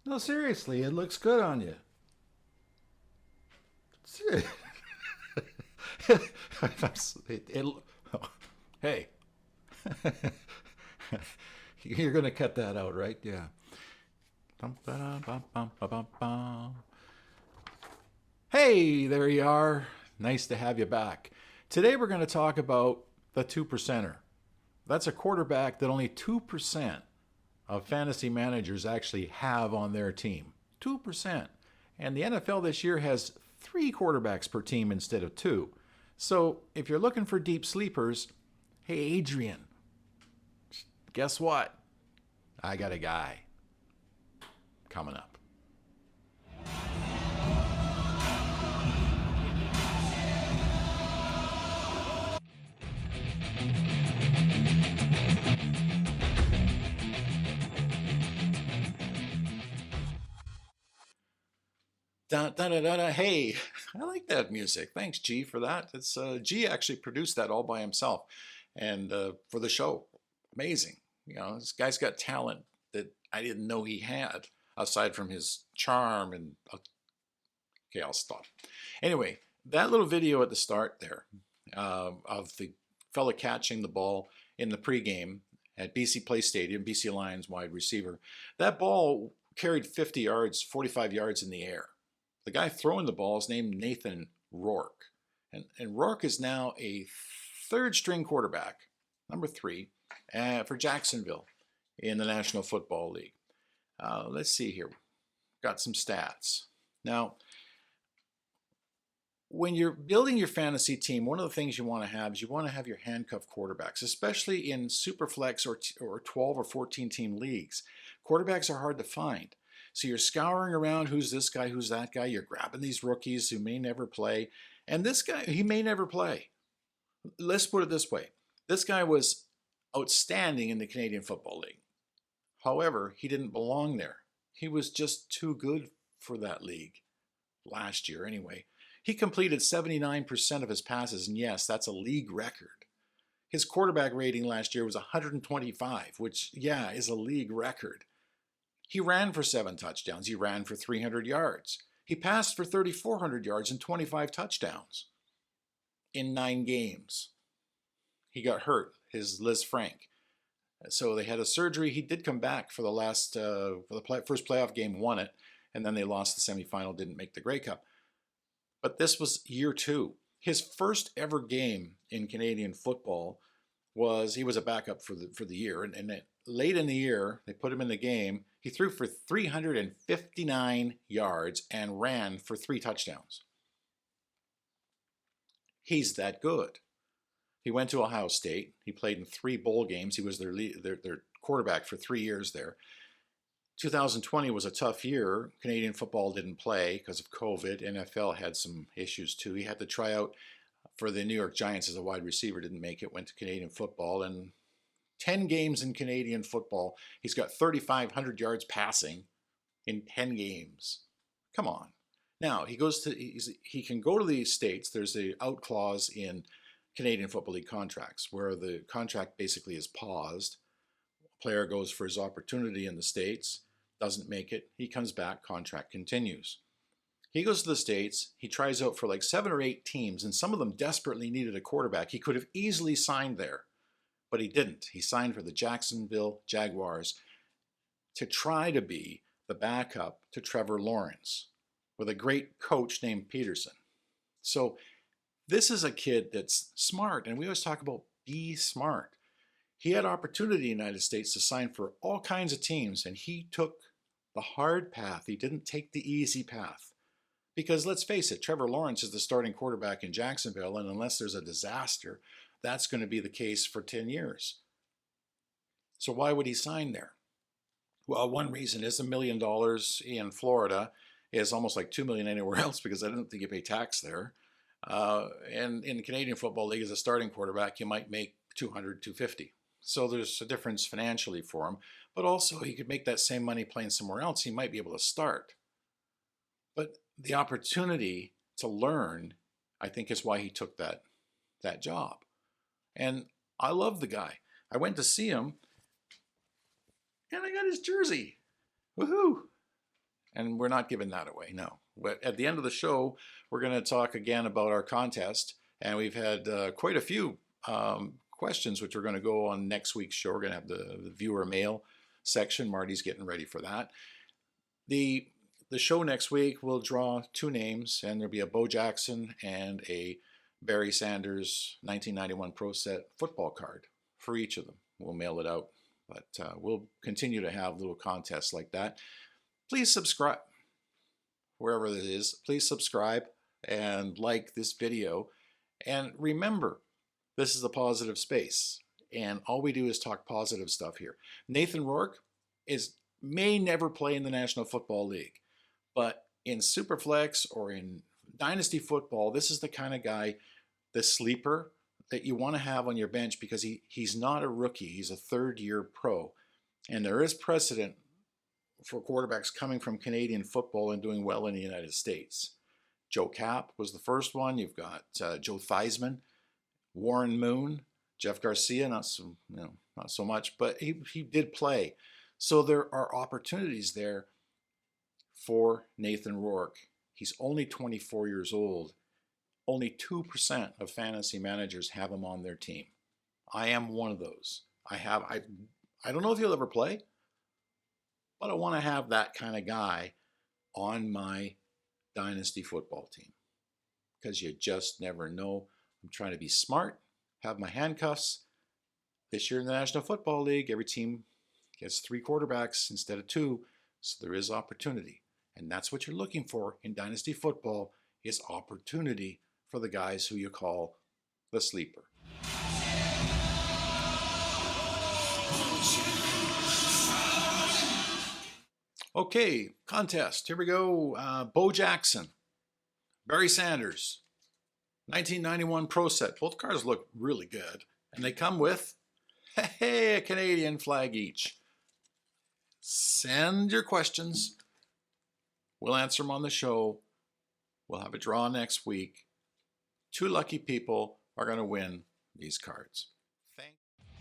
No, seriously, it looks good on you. Hey, you're gonna cut that out, right? Yeah. Hey, there you are. Nice to have you back. Today we're going to talk about the two percenter. That's a quarterback that only 2% of fantasy managers actually have on their team. 2%. And the NFL this year has three quarterbacks per team instead of two. So if you're looking for deep sleepers, hey, Adrian, guess what? I got a guy coming up. Da, da, da, da, da. Hey, I like that music. Thanks, G, for that. It's G actually produced that all by himself, and for the show, amazing. You know, this guy's got talent that I didn't know he had, aside from his charm. And okay, I'll stop. Anyway, that little video at the start there of the fella catching the ball in the pregame at BC Place Stadium, BC Lions wide receiver. That ball carried 50 yards, 45 yards in the air. The guy throwing the ball is named Nathan Rourke. And Rourke is now a third string quarterback, number three, for Jacksonville in the National Football League. Let's see here. Got some stats. Now, when you're building your fantasy team, one of the things you want to have is you want to have your handcuff quarterbacks, especially in superflex or 12 or 14 team leagues. Quarterbacks are hard to find. So you're scouring around, who's this guy, who's that guy. You're grabbing these rookies who may never play. And this guy, he may never play. Let's put it this way. This guy was outstanding in the Canadian Football League. However, he didn't belong there. He was just too good for that league last year anyway. He completed 79% of his passes, and yes, that's a league record. His quarterback rating last year was 125, which, yeah, is a league record. He ran for 7 touchdowns. He ran for 300 yards. He passed for 3,400 yards and 25 touchdowns in 9 games. He got hurt, his Liz Frank. So they had a surgery. He did come back for the first playoff game, won it, and then they lost the semifinal, didn't make the Grey Cup. But this was year 2. His first ever game in Canadian football was, he was a backup for the year, and late in the year, they put him in the game. He threw for 359 yards and ran for 3 touchdowns. He's that good. He went to Ohio State. He played in 3 bowl games. He was their quarterback for 3 years there. 2020 was a tough year. Canadian football didn't play because of COVID. NFL had some issues too. He had to try out for the New York Giants as a wide receiver, didn't make it, went to Canadian football, and 10 games in Canadian football. He's got 3,500 yards passing in 10 games. Come on. Now, he can go to the States. There's an out clause in Canadian Football League contracts where the contract basically is paused. Player goes for his opportunity in the States, doesn't make it, he comes back, contract continues. He goes to the States, he tries out for like 7 or 8 teams, and some of them desperately needed a quarterback. He could have easily signed there, but he didn't. He signed for the Jacksonville Jaguars to try to be the backup to Trevor Lawrence with a great coach named Peterson. So this is a kid that's smart, and we always talk about be smart. He had opportunity in the United States to sign for all kinds of teams, and he took the hard path. He didn't take the easy path. Because let's face it, Trevor Lawrence is the starting quarterback in Jacksonville, and unless there's a disaster, that's going to be the case for 10 years. So why would he sign there? Well, one reason is $1 million in Florida is almost like $2 million anywhere else, because I don't think you pay tax there. And in the Canadian Football League, as a starting quarterback, you might make 200, 250. So there's a difference financially for him, but also he could make that same money playing somewhere else. He might be able to start. But the opportunity to learn, I think, is why he took that job. And I love the guy. I went to see him, and I got his jersey. Woohoo! And we're not giving that away, no. But at the end of the show, we're going to talk again about our contest. And we've had quite a few questions, which are going to go on next week's show. We're going to have the viewer mail section. Marty's getting ready for that. The show next week will draw 2 names, and there'll be a Bo Jackson and a Barry Sanders 1991 Pro Set football card for each of them. We'll mail it out, but we'll continue to have little contests like that. Please subscribe, wherever it is. Please subscribe and like this video. And remember, this is a positive space, and all we do is talk positive stuff here. Nathan Rourke may never play in the National Football League, but in Superflex or in Dynasty football, this is the kind of guy, the sleeper, that you want to have on your bench because he's not a rookie. He's a third-year pro. And there is precedent for quarterbacks coming from Canadian football and doing well in the United States. Joe Kapp was the first one. You've got Joe Theismann, Warren Moon, Jeff Garcia, not so much, but he did play. So there are opportunities there for Nathan Rourke. He's only 24 years old. Only 2% of fantasy managers have him on their team. I am one of those. I don't know if he'll ever play, but I want to have that kind of guy on my Dynasty football team because you just never know. I'm trying to be smart, have my handcuffs. This year in the National Football League, every team gets 3 quarterbacks instead of 2, so there is opportunity. And that's what you're looking for in Dynasty football, is opportunity for the guys who you call the sleeper. Okay, contest. Here we go. Bo Jackson, Barry Sanders, 1991 Pro Set. Both cards look really good. And they come with a Canadian flag each. Send your questions. We'll answer them on the show. We'll have a draw next week. 2 lucky people are going to win these cards. Thank you.